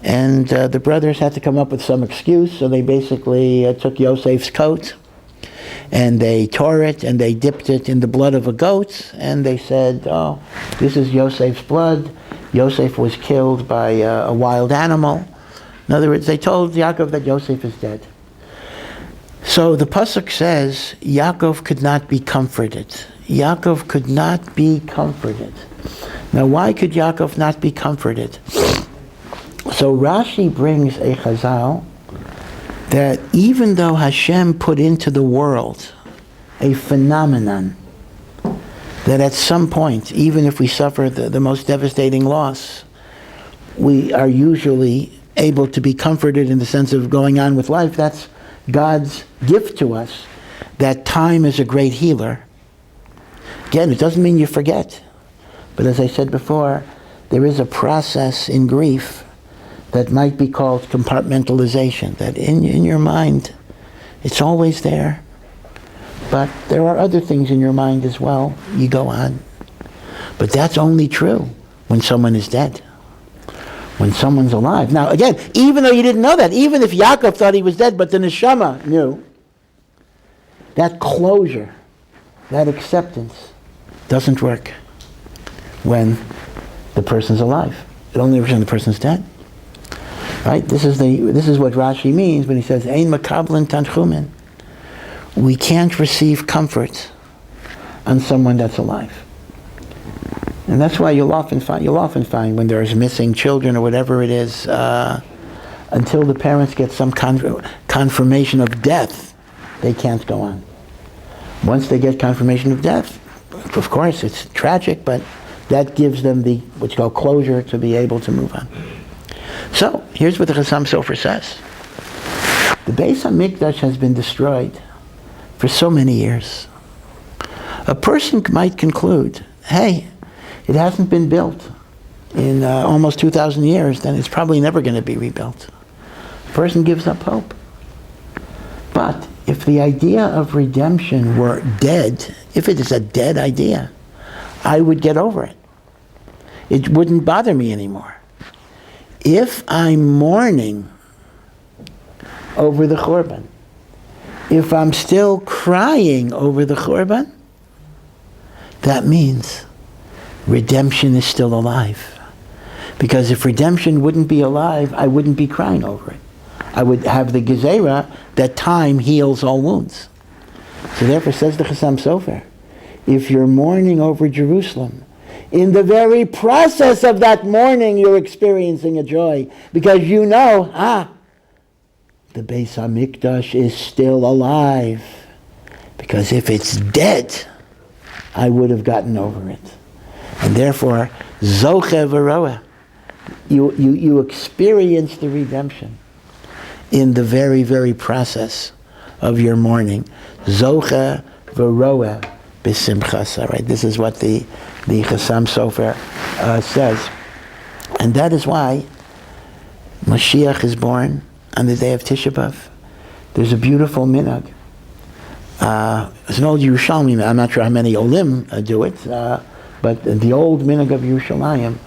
and the brothers had to come up with some excuse, so they basically took Yosef's coat, and they tore it and they dipped it in the blood of a goat, and they said, oh, this is Yosef's blood. Yosef was killed by a wild animal. In other words, they told Yaakov that Yosef is dead. So the pasuk says Yaakov could not be comforted. Yaakov could not be comforted. Now, why could Yaakov not be comforted? So Rashi brings a chazal that even though Hashem put into the world a phenomenon that at some point, even if we suffer the most devastating loss, we are usually able to be comforted in the sense of going on with life. That's God's gift to us, that time is a great healer. Again, it doesn't mean you forget. But as I said before, there is a process in grief that might be called compartmentalization, that in your mind, it's always there. But there are other things in your mind as well. You go on. But that's only true when someone is dead. When someone's alive. Now, again, even though you didn't know that, even if Yaakov thought he was dead, but the Neshama knew, that closure, that acceptance, doesn't work when the person's alive. It only works when the person's dead. Right? This is what Rashi means when he says, Ein makablan tanchumen. We can't receive comfort on someone that's alive. And that's why you'll often find when there's missing children or whatever it is, until the parents get some confirmation of death, they can't go on. Once they get confirmation of death, of course it's tragic, but that gives them the what you call closure to be able to move on. So here's what the Chassam Sofer says: the Beis HaMikdash has been destroyed for so many years. A person might conclude, hey, it hasn't been built in almost 2,000 years, then it's probably never going to be rebuilt. A person gives up hope. But if the idea of redemption were dead, if it is a dead idea, I would get over it. It wouldn't bother me anymore. If I'm mourning over the Churban, if I'm still crying over the Churban, that means redemption is still alive. Because if redemption wouldn't be alive, I wouldn't be crying over it. I would have the gezerah that time heals all wounds. So therefore, says the Chassam Sofer, if you're mourning over Jerusalem, in the very process of that mourning, you're experiencing a joy. Because you know, the Beis HaMikdash is still alive. Because if it's dead, I would have gotten over it. And therefore, Zoche v'roeh, you experience the redemption in the very, very process of your mourning. Zoche v'roeh b'simchasa. Right? This is what the Chassam Sofer says. And that is why Moshiach is born on the day of Tisha B'Av. There's a beautiful minhag. It's an old Yerushalmi. I'm not sure how many Olim do it. But the old minhag of Yerushalayim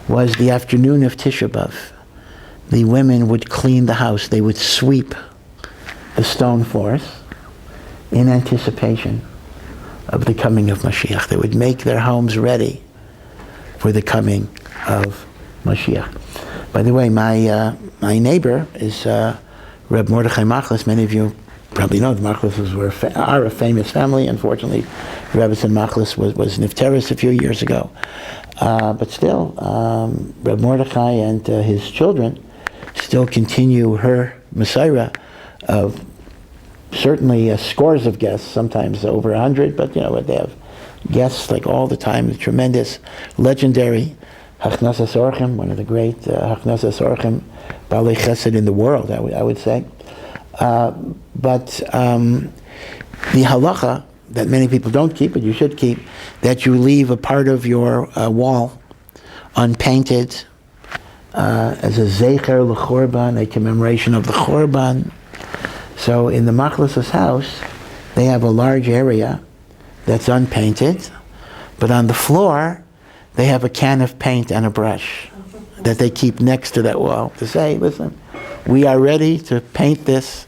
was the afternoon of Tisha B'Av. The women would clean the house. They would sweep the stone floors in anticipation of the coming of Moshiach. They would make their homes ready for the coming of Moshiach. By the way, my neighbor is Reb Mordechai Machlis. Many of you probably know the Machlises are a famous family. Unfortunately, Rebbetzin Machlis was nifteris a few years ago. But still, Reb Mordechai and his children still continue her Messiah of certainly scores of guests, sometimes over 100, but they have guests like all the time, the tremendous, legendary Hachnasas Orchim, one of the great Hachnasas Orchim Balei Chesed in the world, I would say. But the halacha that many people don't keep, but you should keep, that you leave a part of your wall unpainted as a zecher l'chorban, a commemoration of the chorban. So in the Machlis' house, they have a large area that's unpainted, but on the floor, they have a can of paint and a brush that they keep next to that wall to say, listen, we are ready to paint this,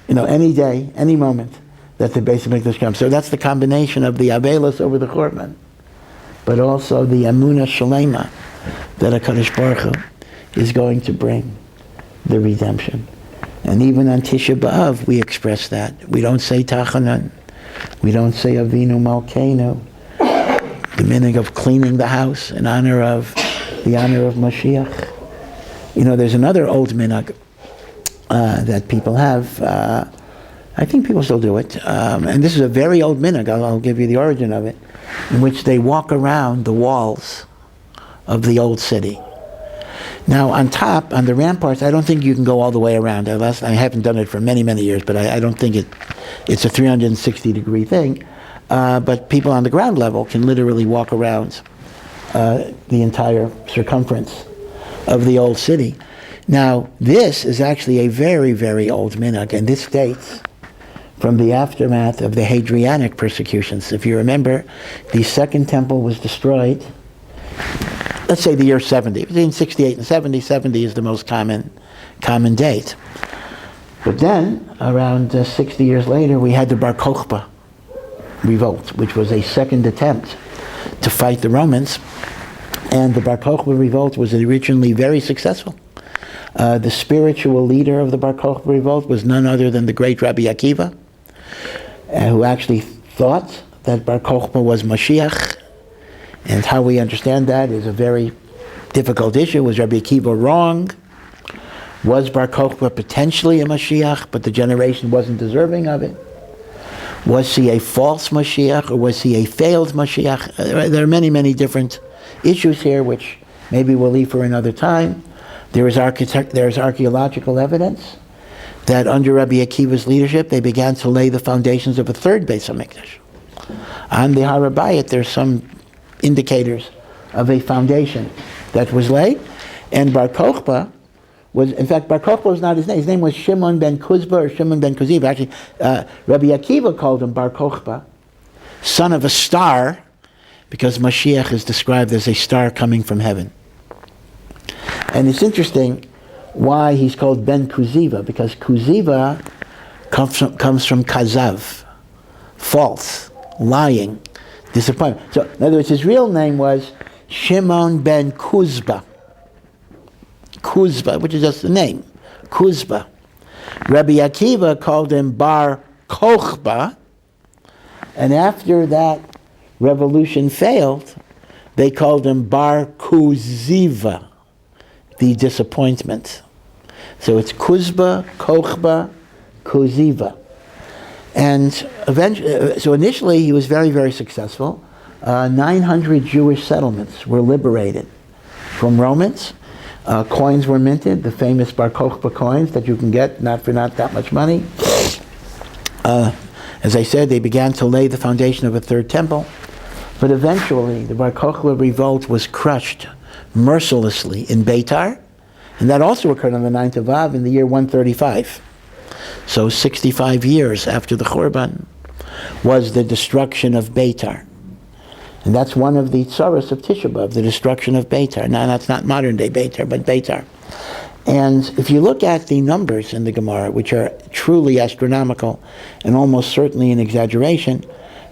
any day, any moment. that the Beis HaMikdash comes. So that's the combination of the Avelos over the Churban, but also the Amunah Shelema that HaKadosh Baruch Hu is going to bring the redemption. And even on Tisha B'Av, we express that. We don't say Tachanan. We don't say Avinu Malkeinu. The meaning of cleaning the house in honor of Moshiach. You know, there's another old minhag that people have. I think people still do it. And this is a very old minhag. I'll give you the origin of it, in which they walk around the walls of the old city. Now, on top, on the ramparts, I don't think you can go all the way around. I haven't done it for many, many years, but I don't think it's a 360-degree thing. But people on the ground level can literally walk around the entire circumference of the old city. Now, this is actually a very, very old minhag, and this dates from the aftermath of the Hadrianic persecutions. If you remember, the Second Temple was destroyed, let's say the year 70, between 68 and 70. 70 is the most common date. But then, around 60 years later, we had the Bar Kokhba revolt, which was a second attempt to fight the Romans. And the Bar Kokhba revolt was originally very successful. The spiritual leader of the Bar Kokhba revolt was none other than the great Rabbi Akiva, who actually thought that Bar Kokhba was Moshiach. And how we understand that is a very difficult issue. Was Rabbi Akiva wrong? Was Bar Kokhba potentially a Mashiach, but the generation wasn't deserving of it? Was he a false Mashiach, or was he a failed Mashiach? There are many, many different issues here, which maybe we'll leave for another time. There is archaeological evidence that under Rabbi Akiva's leadership, they began to lay the foundations of a third Beis HaMikdash. On the Har HaBayit, there's some indicators of a foundation that was laid, and Bar Kokhba was, in fact, Bar Kokhba was not his name. His name was Shimon ben Kuzba or Shimon ben Kuziva. Actually, Rabbi Akiva called him Bar Kokhba, son of a star, because Moshiach is described as a star coming from heaven. And it's interesting why he's called Ben Kuziva, because Kuziva comes from Kazav, false, lying, disappointment. So, in other words, his real name was Shimon ben Kuzba. Kuzba, which is just the name, Kuzba. Rabbi Akiva called him Bar Kokhba, and after that revolution failed, they called him Bar Kuziva, the disappointment. So it's Kuzba, Kokhba, Kuziva. And eventually, so initially he was very, very successful. 900 Jewish settlements were liberated from Romans. Coins were minted, the famous Bar Kokhba coins that you can get not for not that much money. As I said, they began to lay the foundation of a third temple. But eventually, the Bar Kokhba revolt was crushed mercilessly in Beitar, and that also occurred on the 9th of Av in the year 135. So 65 years after the Churban was the destruction of Beitar. And that's one of the tzaras of Tisha B'Av, the destruction of Beitar. Now, that's not modern day Beitar, but Beitar. And if you look at the numbers in the Gemara, which are truly astronomical and almost certainly an exaggeration,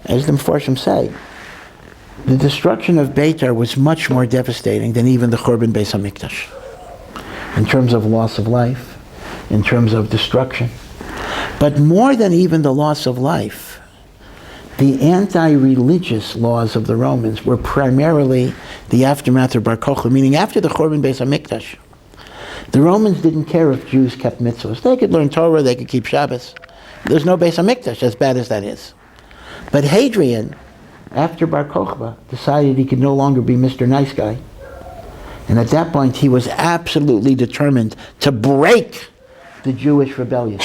as the Mefarshim say, the destruction of Beitar was much more devastating than even the Churban Beis HaMikdash, in terms of loss of life, in terms of destruction. But more than even the loss of life, the anti-religious laws of the Romans were primarily the aftermath of Bar Kokhba, meaning after the Churban Beis HaMikdash. The Romans didn't care if Jews kept mitzvahs. They could learn Torah, they could keep Shabbos. There's no Beis HaMikdash, as bad as that is. But Hadrian, after Bar Kokhba, decided he could no longer be Mr. Nice Guy. And at that point, he was absolutely determined to break the Jewish rebellion.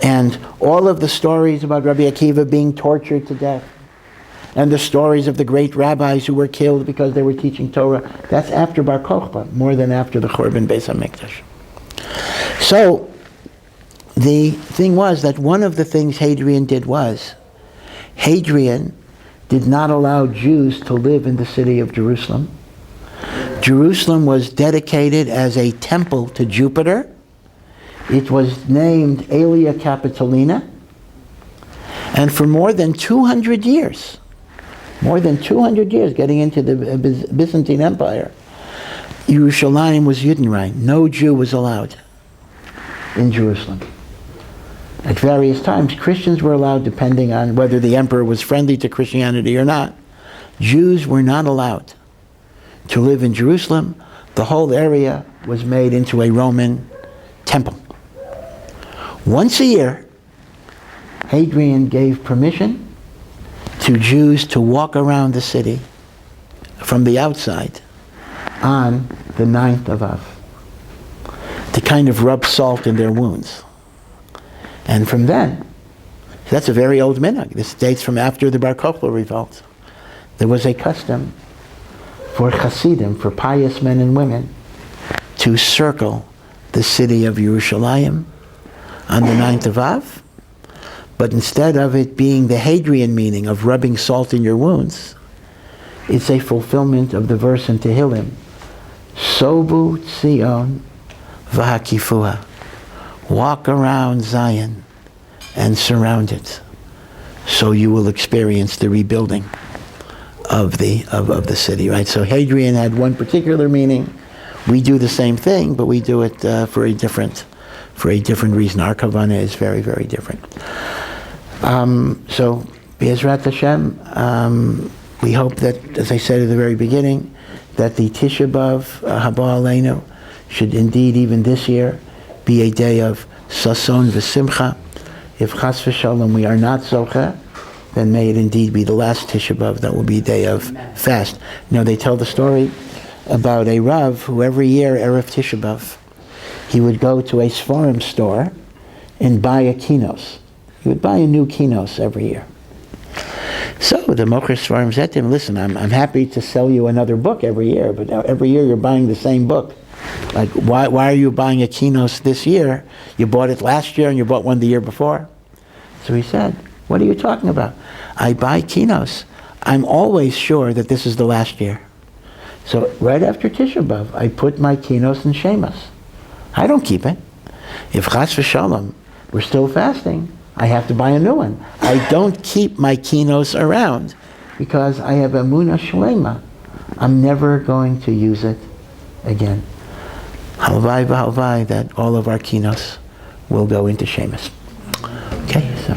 And all of the stories about Rabbi Akiva being tortured to death, and the stories of the great rabbis who were killed because they were teaching Torah, that's after Bar Kokhba, more than after the Churban Beis HaMikdash. So, the thing was that one of the things Hadrian did was, Hadrian did not allow Jews to live in the city of Jerusalem. Jerusalem was dedicated as a temple to Jupiter. It was named Aelia Capitolina, And for more than 200 years, getting into the Byzantine Empire, Yerushalayim was Yidden. No Jew was allowed in Jerusalem. At various times, Christians were allowed, depending on whether the emperor was friendly to Christianity or not. Jews were not allowed to live in Jerusalem. The whole area was made into a Roman temple. Once a year, Hadrian gave permission to Jews to walk around the city from the outside on the 9th of Av, to kind of rub salt in their wounds. And from then, that's a very old minhag. This dates from after the Bar Kokhba revolt. There was a custom for Hasidim, for pious men and women, to circle the city of Yerushalayim on the 9th of Av. But instead of it being the Hadrian meaning of rubbing salt in your wounds, it's a fulfillment of the verse in Tehillim, Sobu Tzion V'Hakifua. Walk around Zion and surround it, so you will experience the rebuilding of the city, right? So Hadrian had one particular meaning. We do the same thing, but we do it for a different reason. Our kavanah is very, very different. So, Be'ezrat Hashem, we hope that, as I said at the very beginning, that the Tisha B'Av Haba Aleinu should indeed, even this year, be a day of sason v'simcha. If chas v'shalom we are not zocheh, then may it indeed be the last Tisha B'Av that will be a day of fast. You know, they tell the story about a Rav who every year, Erev Tisha B'Av, he would go to a Sfarim store and buy a kinos. He would buy a new kinos every year. So the Mocher Sfarim said to him, listen, I'm happy to sell you another book every year, but every year you're buying the same book. Like, why are you buying a kinos this year? You bought it last year and you bought one the year before. So he said, what are you talking about? I buy kinos. I'm always sure that this is the last year. So right after Tisha B'Av, I put my kinos in Shemas. I don't keep it. If chas v'shalom, we're still fasting, I have to buy a new one. I don't keep my kinos around because I have emunah Shelema. I'm never going to use it again. Halvai v'halvai that all of our kinos will go into Shemas. Okay, so.